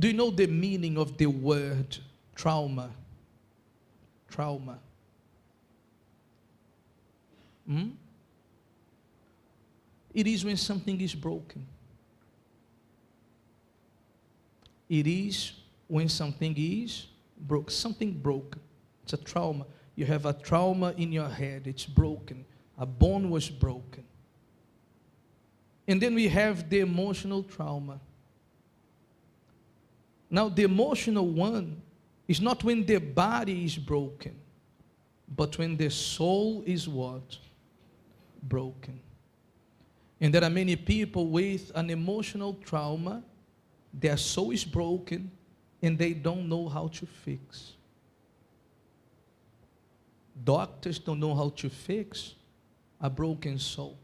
Do you know the meaning of the word trauma? Trauma. It is when something is broken. It is when something is broke. Something broke. It's a trauma. You have a trauma in your head. It's broken. A bone was broken. And then we have the emotional trauma. Now, the emotional one is not when the body is broken, but when the soul is what? Broken. And there are many people with an emotional trauma. Their soul is broken and they don't know how to fix. Doctors don't know how to fix a broken soul.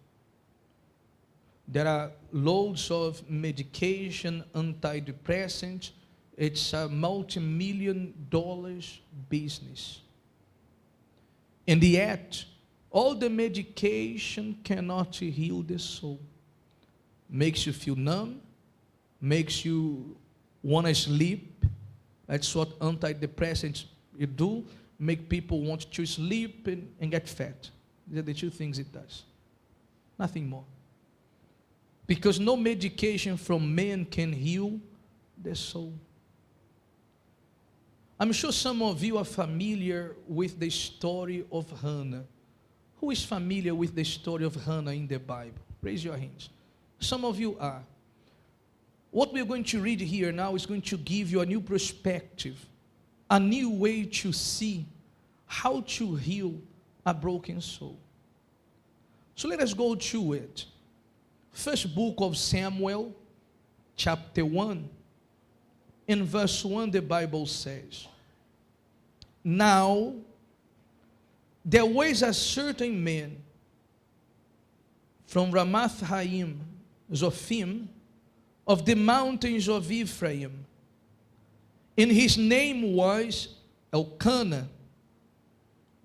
There are loads of medication, antidepressants. It's a multi-million-dollar business. And yet, all the medication cannot heal the soul. Makes you feel numb, makes you want to sleep. That's what antidepressants do. Make people want to sleep and get fat. These are the two things it does. Nothing more. Because no medication from man can heal the soul. I'm sure some of you are familiar with the story of Hannah. Who is familiar with the story of Hannah in the Bible? Raise your hands. Some of you are. What we're going to read here now is going to give you a new perspective, a new way to see how to heal a broken soul. So let us go to it. First book of Samuel, chapter 1. In verse 1, the Bible says, "Now there was a certain man from Ramath-Haim, Zophim, of the mountains of Ephraim, and his name was Elkanah,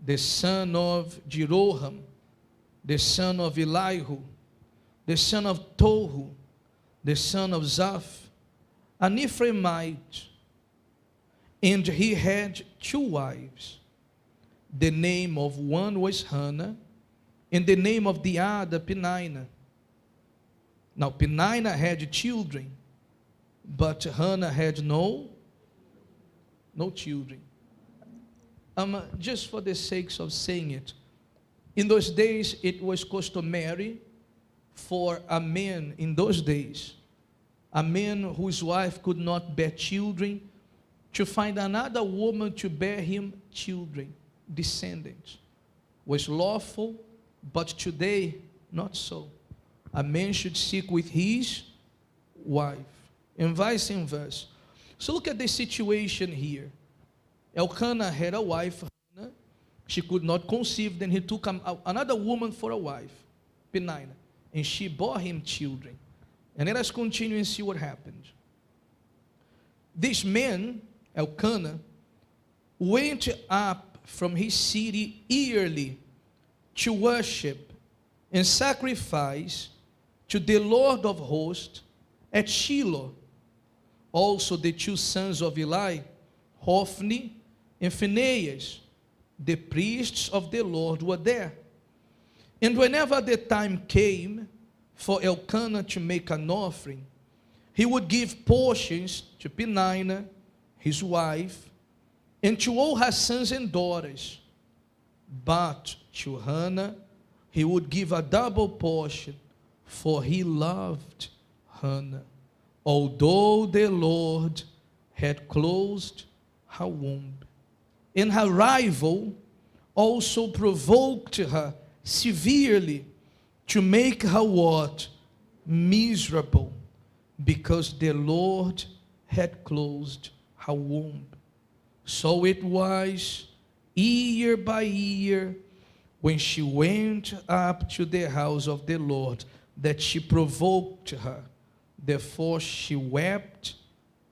the son of Jeroham, the son of Elihu, the son of Tohu, the son of Zaph, an Ephraimite, and he had 2 wives. The name of one was Hannah, and the name of the other Peninnah. Now Peninnah had children, but Hannah had no children." Just for the sake of saying it, in those days it was customary for a man in those days, a man whose wife could not bear children, to find another woman to bear him children, descendants. Was lawful, but today not so. A man should seek with his wife, and vice versa. So look at the situation here. Elkanah had a wife, Hannah. She could not conceive. Then he took another woman for a wife, Peninnah, and she bore him children. And let us continue and see what happened. This man, Elkanah, went up from his city yearly to worship and sacrifice to the Lord of hosts at Shiloh. Also the 2 sons of Eli, Hophni and Phinehas, the priests of the Lord, were there. And whenever the time came for Elkanah to make an offering, he would give portions to Peninnah, his wife, and to all her sons and daughters. But to Hannah he would give a double portion, for he loved Hannah, although the Lord had closed her womb. And her rival also provoked her severely to make her what? Miserable, because the Lord had closed her womb. So it was year by year, when she went up to the house of the Lord, that she provoked her. Therefore she wept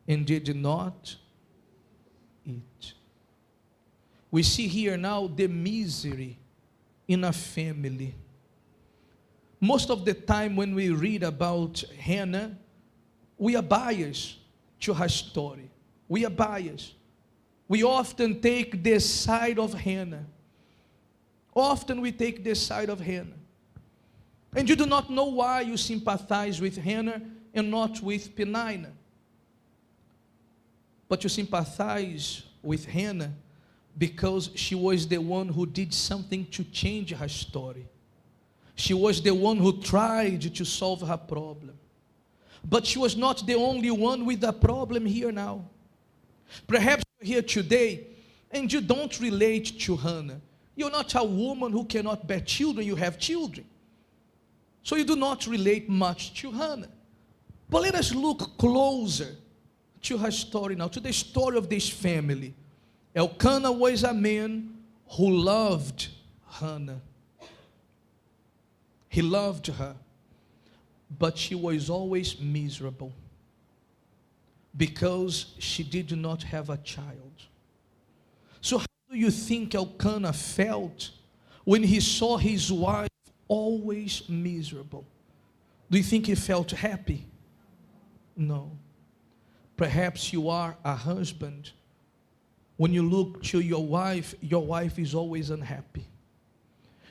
and did not eat. We see here now the misery in a family. Most of the time when we read about Hannah, we are biased to her story. We are biased. We often take the side of Hannah. Often we take the side of Hannah. And you do not know why you sympathize with Hannah and not with Peninnah. But you sympathize with Hannah because she was the one who did something to change her story. She was the one who tried to solve her problem. But she was not the only one with a problem here now. Perhaps you're here today and you don't relate to Hannah. You're not a woman who cannot bear children, you have children. So you do not relate much to Hannah. But let us look closer to her story now, to the story of this family. Elkanah was a man who loved Hannah. He loved her, but she was always miserable because she did not have a child. So how do you think Elkanah felt when he saw his wife always miserable? Do you think he felt happy? No. Perhaps you are a husband. When you look to your wife is always unhappy.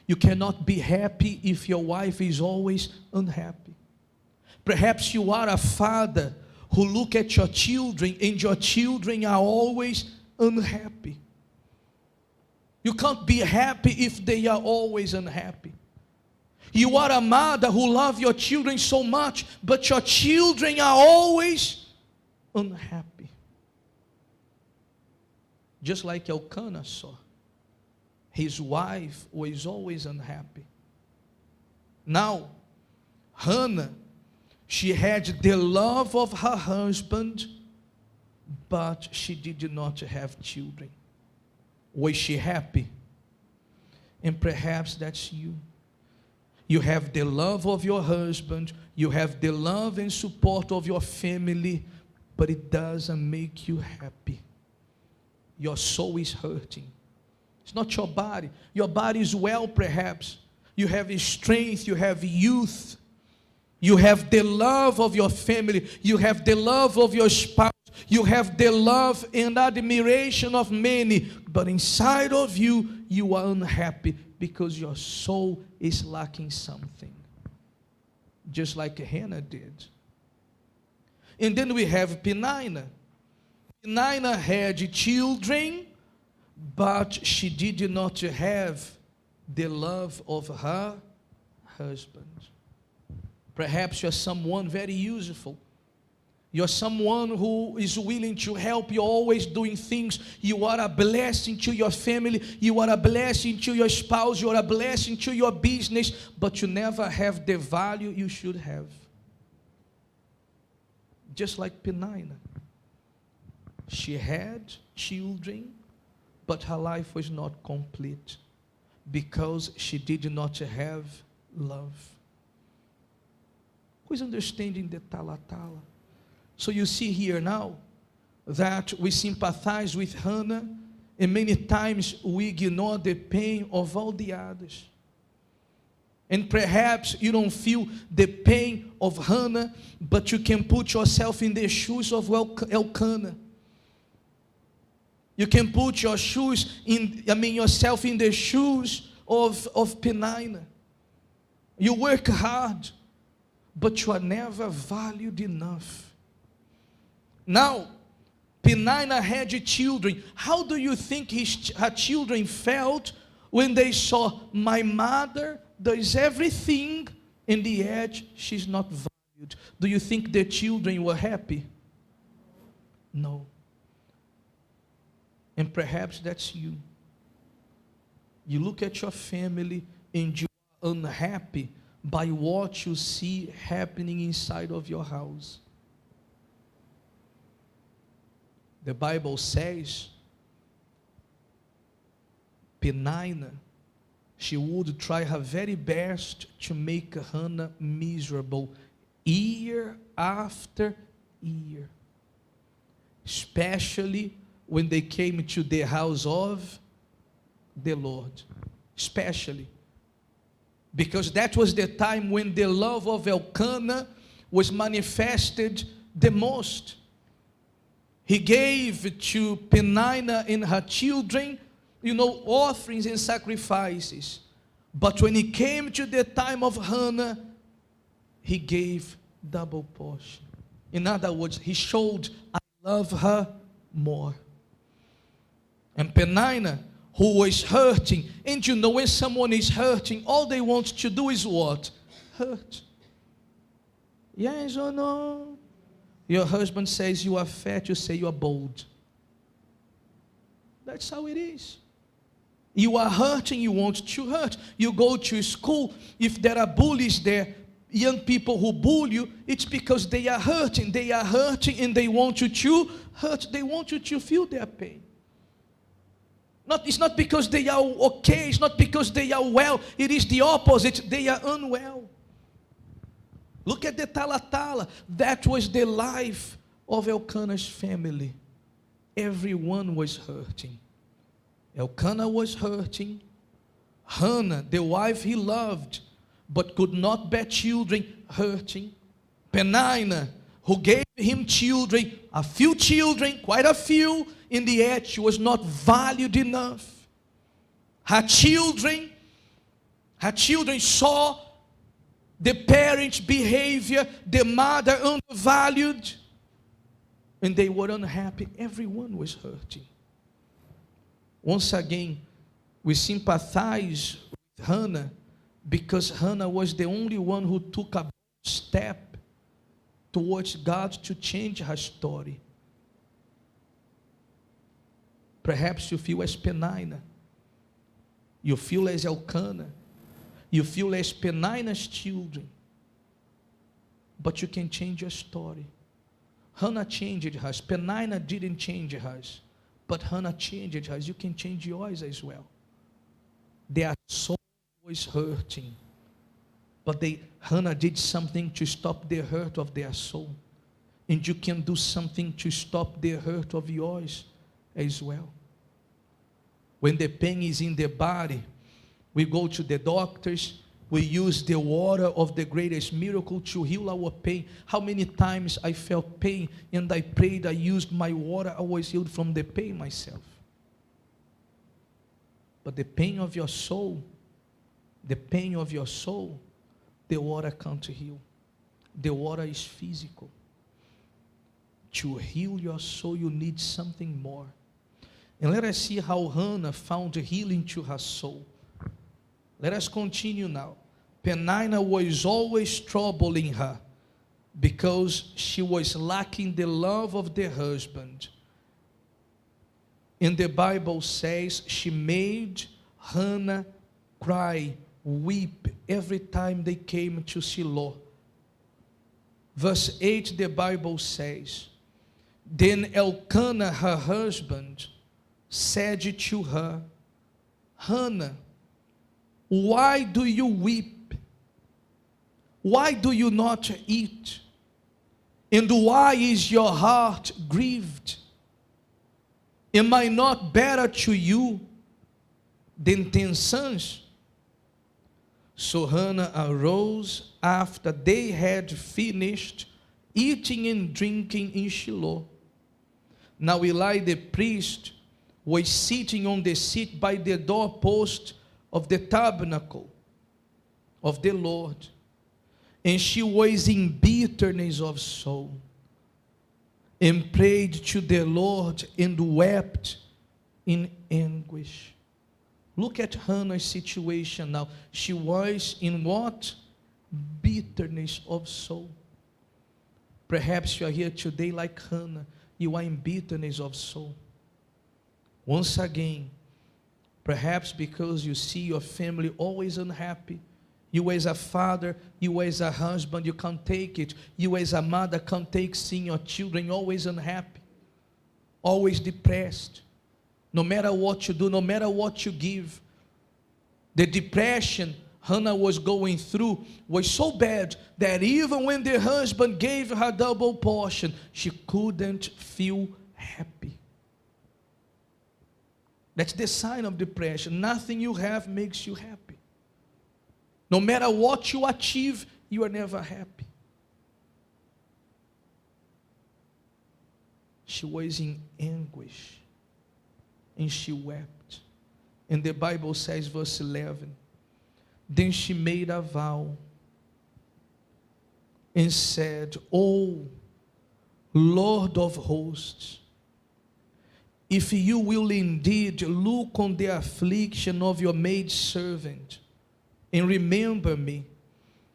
You cannot be happy if your wife is always unhappy. Perhaps you are a father who look at your children and your children are always unhappy. You can't be happy if they are always unhappy. You are a mother who loves your children so much, but your children are always unhappy. Just like Elkanah saw. His wife was always unhappy. Now, Hannah, she had the love of her husband, but she did not have children. Was she happy? And perhaps that's you. You have the love of your husband, you have the love and support of your family, but it doesn't make you happy. Your soul is hurting. It's not your body. Your body is well, perhaps. You have strength, you have youth. You have the love of your family. You have the love of your spouse. You have the love and admiration of many. But inside of you, you are unhappy because your soul is lacking something. Just like Hannah did. And then we have Peninnah. Peninnah had children, but she did not have the love of her husband. Perhaps you're someone very useful. You're someone who is willing to help. You're always doing things. You are a blessing to your family. You are a blessing to your spouse. You are a blessing to your business, but you never have the value you should have. Just like Peninnah. She had children, but her life was not complete because she did not have love. Who is understanding the Talatala? So you see here now that we sympathize with Hannah, and many times we ignore the pain of all the others. And perhaps you don't feel the pain of Hannah, but you can put yourself in the shoes of Elkanah. You can put your yourself in the shoes of Peninnah. You work hard, but you are never valued enough. Now, Peninnah had children. How do you think her children felt when they saw, my mother does everything, and yet she's not valued? Do you think the children were happy? No. And perhaps that's you. You look at your family and you are unhappy by what you see happening inside of your house. The Bible says Peninnah, she would try her very best to make Hannah miserable year after year. Especially when they came to the house of the Lord. Especially. Because that was the time when the love of Elkanah was manifested the most. He gave to Peninnah and her children, offerings and sacrifices. But when it came to the time of Hannah, he gave double portion. In other words, he showed, I love her more. And Peninnah, who was hurting, and when someone is hurting, all they want to do is what? Hurt. Yes or no? Your husband says you are fat, you say you are bold. That's how it is. You are hurting, you want to hurt. You go to school, if there are bullies there, young people who bully you, it's because they are hurting. They are hurting and they want you to hurt. They want you to feel their pain. It's not because they are okay. It's not because they are well. It is the opposite. They are unwell. Look at the Talatala. That was the life of Elkanah's family. Everyone was hurting. Elkanah was hurting. Hannah, the wife he loved, but could not bear children, hurting. Peninnah, who gave him children, a few children, quite a few, in the end she was not valued enough. Her children saw the parents' behavior, the mother undervalued, and they were unhappy. Everyone was hurting. Once again, we sympathize with Hannah because Hannah was the only one who took a step towards God to change her story. Perhaps you feel as Peninnah. You feel as Elkanah. You feel as Peninnah's children. But you can change your story. Hannah changed hers. Peninnah didn't change hers. But Hannah changed hers. You can change yours as well. Their soul was hurting. But Hannah did something to stop the hurt of their soul. And you can do something to stop the hurt of yours as well. When the pain is in the body, we go to the doctors, we use the water of the greatest miracle to heal our pain. How many times I felt pain and I prayed, I used my water, I was healed from the pain myself. But the pain of your soul, the water can't heal. The water is physical. To heal your soul, you need something more. And let us see how Hannah found healing to her soul. Let us continue now. Peninnah was always troubling her because she was lacking the love of the husband. And the Bible says she made Hannah cry, weep every time they came to Shiloh. Verse 8, the Bible says, then Elkanah, her husband, said to her, Hannah, why do you weep? Why do you not eat? And why is your heart grieved? Am I not better to you than 10 sons? So Hannah arose after they had finished eating and drinking in Shiloh. Now Eli the priest was sitting on the seat by the doorpost of the tabernacle of the Lord, and she was in bitterness of soul, and prayed to the Lord and wept in anguish. Look at Hannah's situation now. She was in what? Bitterness of soul. Perhaps you are here today like Hannah. You are in bitterness of soul. Once again, perhaps because you see your family always unhappy. You as a father, you as a husband, you can't take it. You as a mother can't take seeing your children always unhappy, always depressed. No matter what you do, no matter what you give. The depression Hannah was going through was so bad that even when the husband gave her double portion, she couldn't feel happy. That's the sign of depression. Nothing you have makes you happy. No matter what you achieve, you are never happy. She was in anguish and she wept. And the Bible says, verse 11, then she made a vow and said, "O Lord of hosts, if you will indeed look on the affliction of your maidservant and remember me,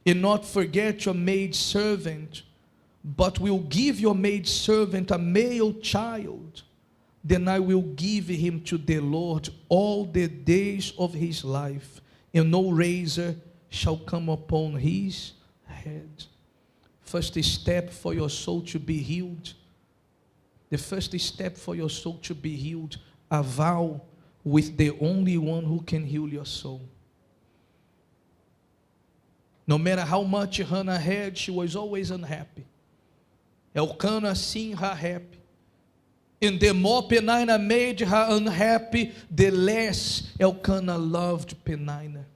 and not forget your maidservant, but will give your maidservant a male child, then I will give him to the Lord all the days of his life, and no razor shall come upon his head." First step for your soul to be healed. The first step for your soul to be healed, a vow with the only one who can heal your soul. No matter how much Hannah had, she was always unhappy. Elkanah seen her happy. And the more Peninnah made her unhappy, the less Elkanah loved Peninnah.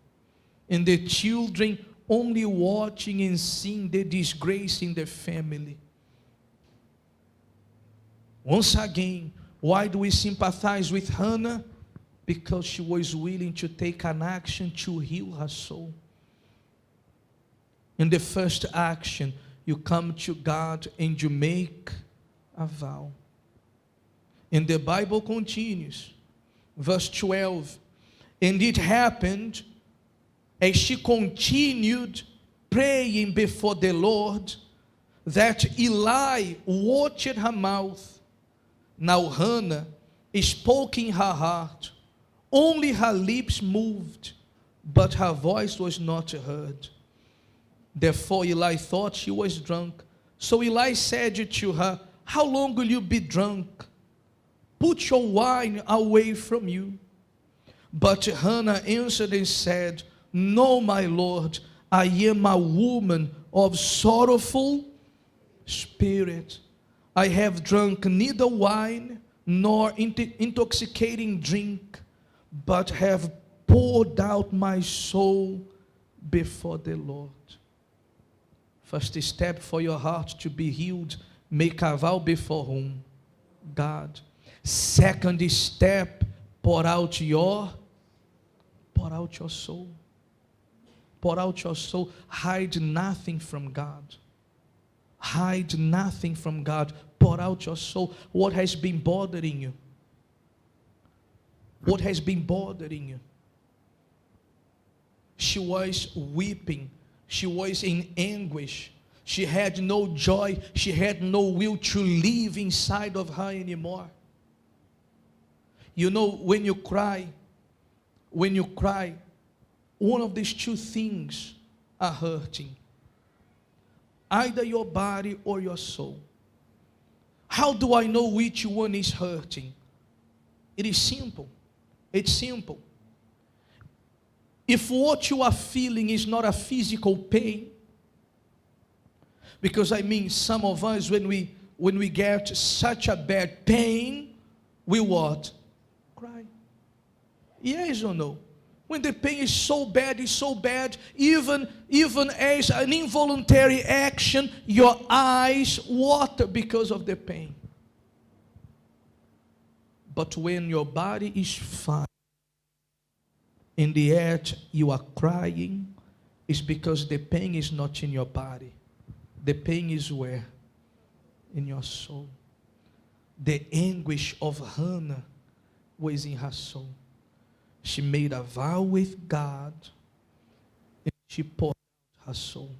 And the children only watching and seeing the disgrace in the family. Once again, why do we sympathize with Hannah? Because she was willing to take an action to heal her soul. In the first action, you come to God and you make a vow. And the Bible continues, verse 12, and it happened as she continued praying before the Lord, that Eli watched her mouth. Now Hannah spoke in her heart, only her lips moved, but her voice was not heard. Therefore Eli thought she was drunk. So Eli said to her, "How long will you be drunk? Put your wine away from you." But Hannah answered and said, "No, my Lord, I am a woman of sorrowful spirit. I have drunk neither wine nor intoxicating drink, but have poured out my soul before the Lord." First step for your heart to be healed, make a vow before whom? God. Second step, pour out your soul. Pour out your soul. Hide nothing from God. Hide nothing from God. Pour out your soul. What has been bothering you? What has been bothering you? She was weeping. She was in anguish. She had no joy. She had no will to live inside of her anymore. You know, when you cry, one of these two things are hurting. Either your body or your soul. How do I know which one is hurting? It is simple. It's simple. If what you are feeling is not a physical pain, because some of us, when we get such a bad pain, we what? Cry. Yes or no? When the pain is so bad, even as an involuntary action, your eyes water because of the pain. But when your body is fine, in the act you are crying, it's because the pain is not in your body. The pain is where? In your soul. The anguish of Hannah was in her soul. She made a vow with God, and she poured out her soul.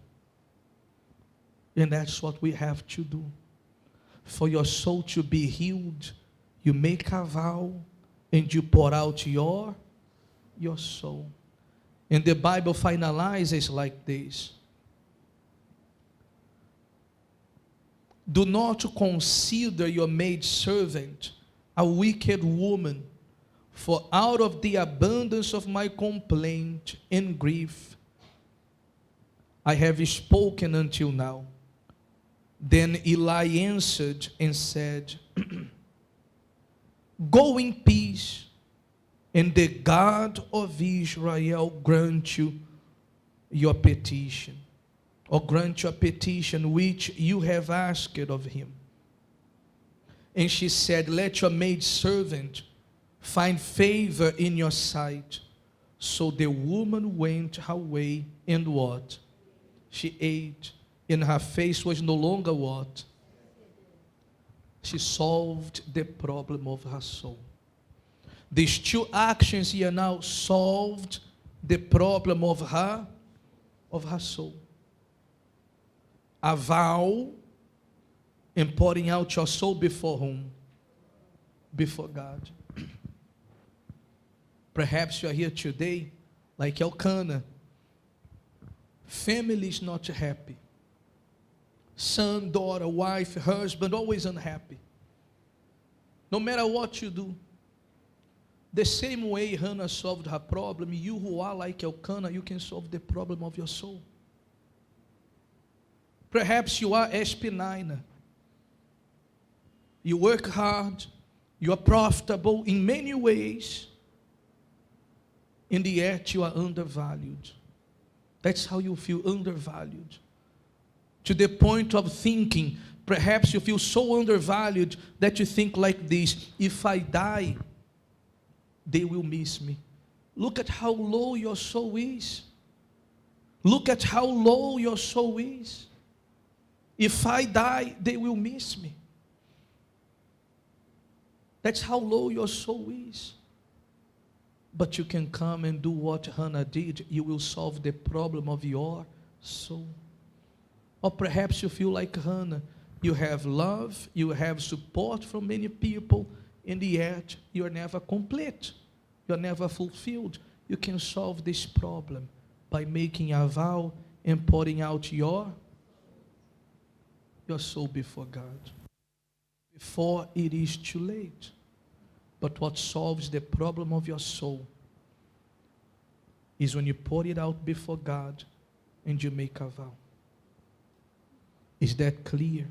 And that's what we have to do. For your soul to be healed, you make a vow and you pour out your soul. And the Bible finalizes like this: do not consider your maidservant a wicked woman, for out of the abundance of my complaint and grief I have spoken until now. Then Eli answered and said, Go in peace, and the God of Israel grant you your petition, or grant your petition which you have asked of him. And she said, let your maidservant find favor in your sight. So the woman went her way, and what? She ate, and her face was no longer what? She solved the problem of her soul. These two actions here now solved the problem of her soul. A vow and pouring out your soul before whom? Before God. Perhaps you are here today like Elkanah. Family is not happy. Son, daughter, wife, husband, always unhappy. No matter what you do. The same way Hannah solved her problem, you who are like Elkanah, you can solve the problem of your soul. Perhaps you are as Penina. You work hard, you are profitable in many ways, and yet you are undervalued. That's how you feel, undervalued. To the point of thinking, perhaps you feel so undervalued that you think like this: if I die, they will miss me. Look at how low your soul is. Look at how low your soul is. If I die, they will miss me. That's how low your soul is. But you can come and do what Hannah did. You will solve the problem of your soul. Or perhaps you feel like Hannah. You have love, you have support from many people, and yet you are never complete. You are never fulfilled. You can solve this problem by making a vow and pouring out your soul before God. Before it is too late. But what solves the problem of your soul is when you pour it out before God and you make a vow. Is that clear?